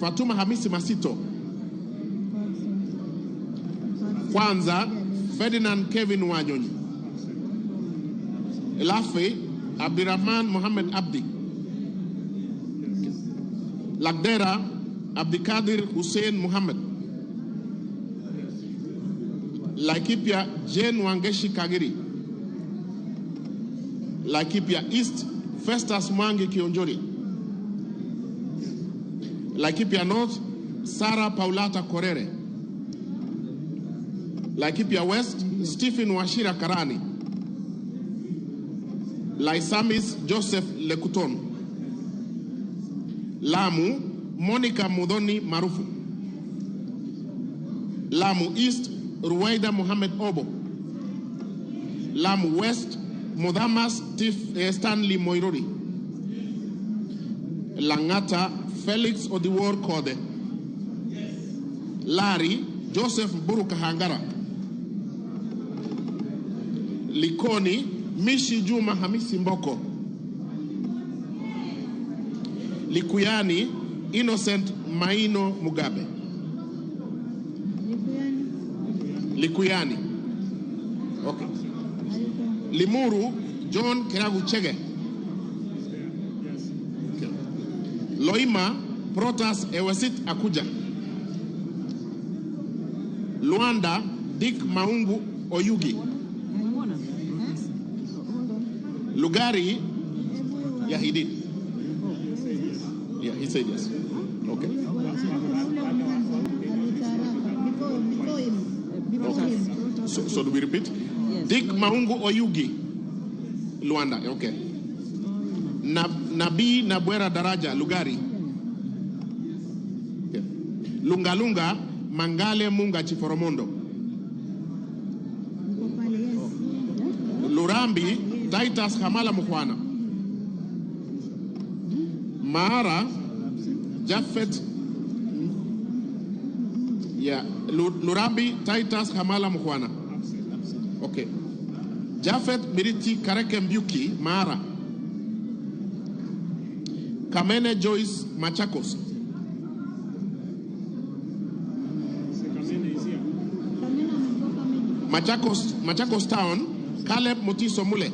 Fatuma Hamisi Masito. Kwanza Ferdinand Kevin Wanyonyi. Elafe Abdirahman Mohamed Abdi. Lagdera Abdikadir Hussein Mohamed. Laikipia Jane Wangeshi Kagiri. Laikipia East Festus Mwangi Kionjori. Laikipia North Sarah Paulata Korere. Laikipia West Stephen Washira Karani. Laisamis Joseph Lekuton. Lamu Monica Mudhoni Marufu. Lamu East Ruwaida Mohamed Obo. Lamu West Mudamas Stanley Moirori. Langata Felix Odiwor Kode. Lari Joseph Buruka Hangara. Likoni Mishi Juma Hamisi Mboko. Likuyani Innocent Maino Mugabe. Likuyani. Okay. Limuru John Kiragu Chege. Okay. Loima Protas Ewesit Akuja. Luanda Dick Maungu Oyugi. Lugari, yeah, he did. Yeah, he said yes. Okay. Okay. So do we repeat? Yes. Dick Maungu Oyugi, Luanda. Okay. Nabi Nabwera Daraja, Lugari. Okay. Lungalunga Mangale Munga Chiforomondo. Lurambi Titus Hamala Mukwana. Mara Jafet. Yeah, Lurambi Titus Hamala Mukwana. Okay. Jafet Miriti Kareke Mbuki Mara. Kamene Joyce Machakos. Machakos Town Caleb Mutiso Mule.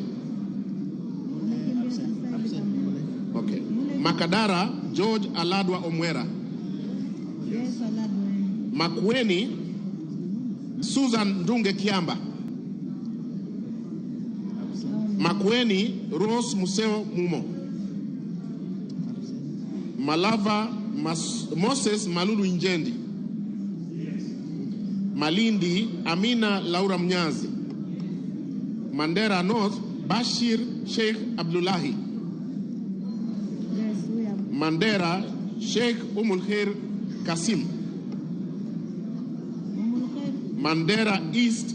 Okay. Makadara George Aladwa Omwera. Yes, Aladwa. Makueni Susan Ndunge Kiamba. Makueni Rose Museo Mumo. Malava Moses Malulu Injendi. Malindi Amina Laura Mnyazi. Mandera North Bashir Sheikh Abdullahi. Yes, we have. Mandera Sheikh Umulkhair Kasim. Mandera East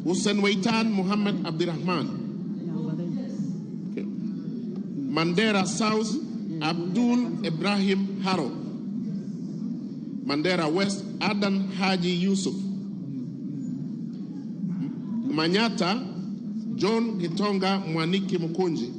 Hussein Waitan Muhammad Abdirahman. Okay. Mandera South Abdul Ibrahim Haro. Mandera West Adan Haji Yusuf. Manyata John Gitonga Mwaniki Mukunji.